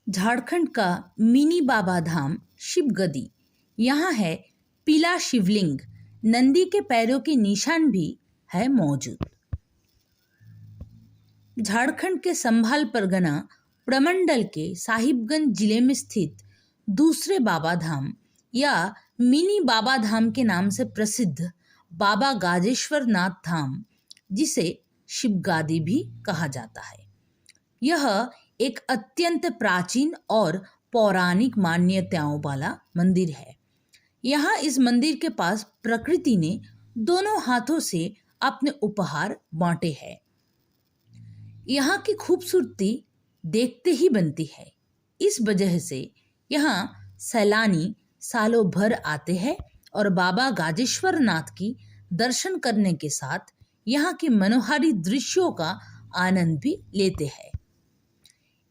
झारखंड का मिनी बाबा धाम शिवगदी। यहाँ है पीला शिवलिंग, नंदी के पैरों के निशान भी है मौजूद। झारखंड के संभाल परगना प्रमंडल के साहिबगंज जिले में स्थित दूसरे बाबा धाम या मिनी बाबा धाम के नाम से प्रसिद्ध बाबा गाजेश्वर नाथ धाम, जिसे शिवगादी भी कहा जाता है, यह एक अत्यंत प्राचीन और पौराणिक मान्यताओं वाला मंदिर है। यहाँ इस मंदिर के पास प्रकृति ने दोनों हाथों से अपने उपहार बांटे हैं। यहाँ की खूबसूरती देखते ही बनती है। इस वजह से यहाँ सैलानी सालों भर आते हैं और बाबा गाजेश्वर नाथ की दर्शन करने के साथ यहाँ के मनोहारी दृश्यों का आनंद भी लेते हैं।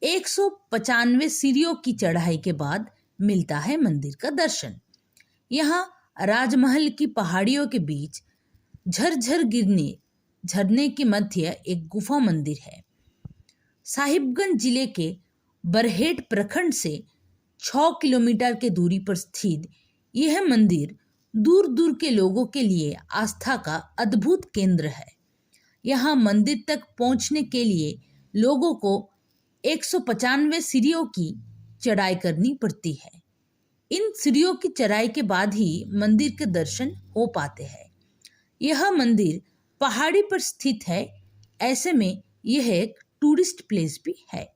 195 सीढ़ियों की चढ़ाई के बाद मिलता है मंदिर का दर्शन। यहाँ राजमहल की पहाड़ियों के बीच झरझर गिरने झरने के मध्य एक गुफा मंदिर है। साहिबगंज जिले के बरहेट प्रखंड से 6 किलोमीटर के दूरी पर स्थित यह मंदिर दूर दूर के लोगों के लिए आस्था का अद्भुत केंद्र है। यहाँ मंदिर तक पहुँचने के लिए लोगों को 195 सीढ़ियों की चढ़ाई करनी पड़ती है। इन सीढ़ियों की चढ़ाई के बाद ही मंदिर के दर्शन हो पाते हैं। यह मंदिर पहाड़ी पर स्थित है, ऐसे में यह एक टूरिस्ट प्लेस भी है।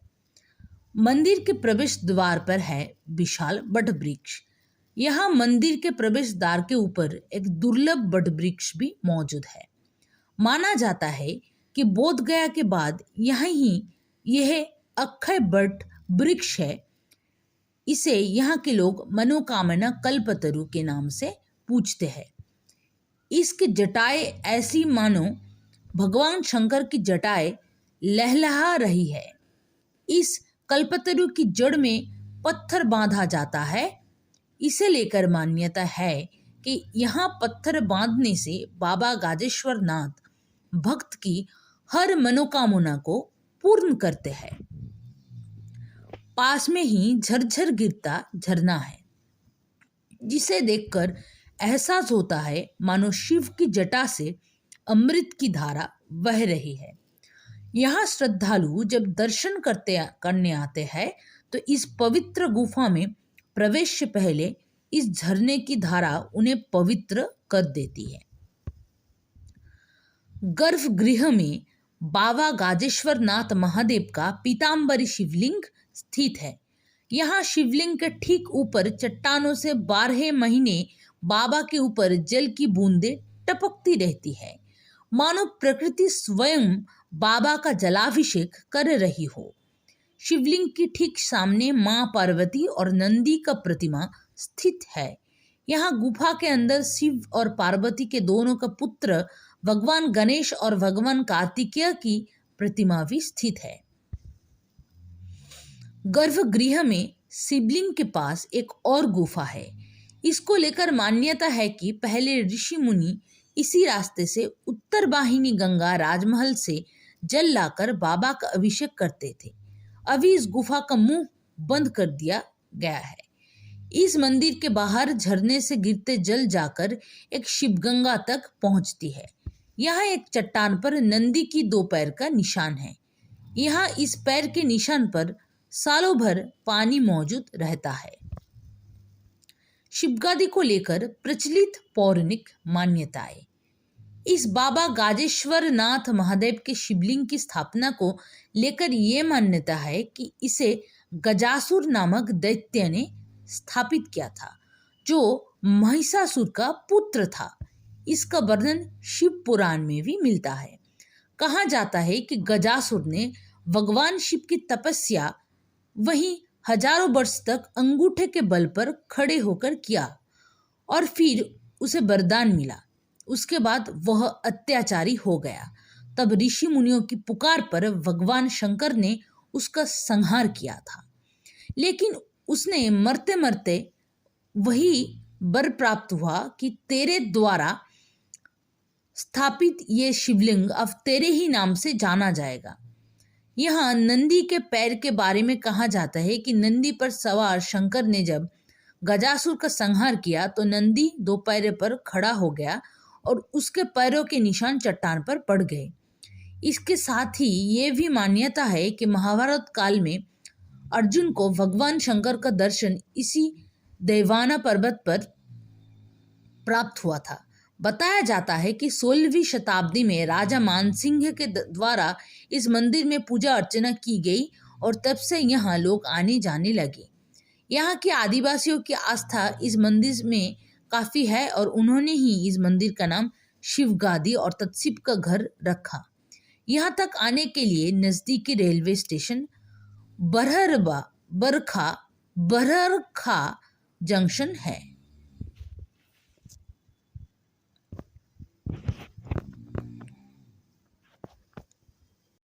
मंदिर के प्रवेश द्वार पर है विशाल वट वृक्ष। यहाँ मंदिर के प्रवेश द्वार के ऊपर एक दुर्लभ वट वृक्ष भी मौजूद है। माना जाता है कि बोध गया के बाद यहाँ ही यह अक्षय वट वृक्ष है। इसे यहाँ के लोग मनोकामना कल्पतरु के नाम से पूजते हैं। इसकी जटाएं ऐसी मानो भगवान शंकर की जटाएं लहलहा रही है। इस कल्पतरु की जड़ में पत्थर बांधा जाता है। इसे लेकर मान्यता है कि यहाँ पत्थर बांधने से बाबा गाजेश्वर नाथ भक्त की हर मनोकामना को पूर्ण करते हैं। पास में ही झरझर गिरता झरना है, जिसे देखकर एहसास होता है मानो शिव की जटा से अमृत की धारा बह रही है। यहाँ श्रद्धालु जब दर्शन करने आते हैं तो इस पवित्र गुफा में प्रवेश से पहले इस झरने की धारा उन्हें पवित्र कर देती है। गर्भगृह में बाबा गाजेश्वर नाथ महादेव का पीताम्बरी शिवलिंग स्थित है। यहाँ शिवलिंग के ठीक ऊपर चट्टानों से 12 महीने बाबा के ऊपर जल की बूंदें टपकती रहती है, मानो प्रकृति स्वयं बाबा का जलाभिषेक कर रही हो। शिवलिंग के ठीक सामने मां पार्वती और नंदी का प्रतिमा स्थित है। यहाँ गुफा के अंदर शिव और पार्वती के दोनों का पुत्र भगवान गणेश और भगवान कार्तिकेय की प्रतिमा भी स्थित है। गर्भगृह में शिवलिंग के पास एक और गुफा है। इसको लेकर मान्यता है कि पहले ऋषि मुनि इसी रास्ते से उत्तर वाहिनी गंगा राजमहल से जल लाकर बाबा का अभिषेक करते थे। अभी इस गुफा का मुंह बंद कर दिया गया है। इस मंदिर के बाहर झरने से गिरते जल जाकर एक शिवगंगा तक पहुंचती है। यहाँ एक चट्टान पर नंदी की 2 पैर का निशान है। यहाँ इस पैर के निशान पर सालों भर पानी मौजूद रहता है। शिवगादी को लेकर प्रचलित पौराणिक मान्यताएं। इस बाबा गाजेश्वर नाथ महादेव के शिवलिंग की स्थापना को लेकर ये मान्यता है कि इसे गजासुर नामक दैत्य ने स्थापित किया था, जो महिषासुर का पुत्र था। इसका वर्णन शिव पुराण में भी मिलता है। कहा जाता है कि गजासुर ने भगवान शिव की तपस्या वहीं हजारों वर्ष तक अंगूठे के बल पर खड़े होकर किया और फिर उसे वरदान मिला। उसके बाद वह अत्याचारी हो गया। तब ऋषि मुनियों की पुकार पर भगवान शंकर ने उसका संहार किया था, लेकिन उसने मरते मरते वही वर प्राप्त हुआ कि तेरे द्वारा स्थापित ये शिवलिंग अब तेरे ही नाम से जाना जाएगा। यहाँ नंदी के पैर के बारे में कहा जाता है कि नंदी पर सवार शंकर ने जब गजासुर का संहार किया तो नंदी दो पैरों पर खड़ा हो गया और उसके पैरों के निशान चट्टान पर पड़ गए। इसके साथ ही ये भी मान्यता है कि महाभारत काल में अर्जुन को भगवान शंकर का दर्शन इसी देवाना पर्वत पर प्राप्त हुआ था। बताया जाता है कि 16वीं शताब्दी में राजा मानसिंह के द्वारा इस मंदिर में पूजा अर्चना की गई और तब से यहाँ लोग आने जाने लगे। यहाँ के आदिवासियों की आस्था इस मंदिर में काफी है और उन्होंने ही इस मंदिर का नाम शिवगादी और तत्सिप का घर रखा। यहाँ तक आने के लिए नजदीकी रेलवे स्टेशन बरहरबा बरखा बरहरखा जंक्शन है।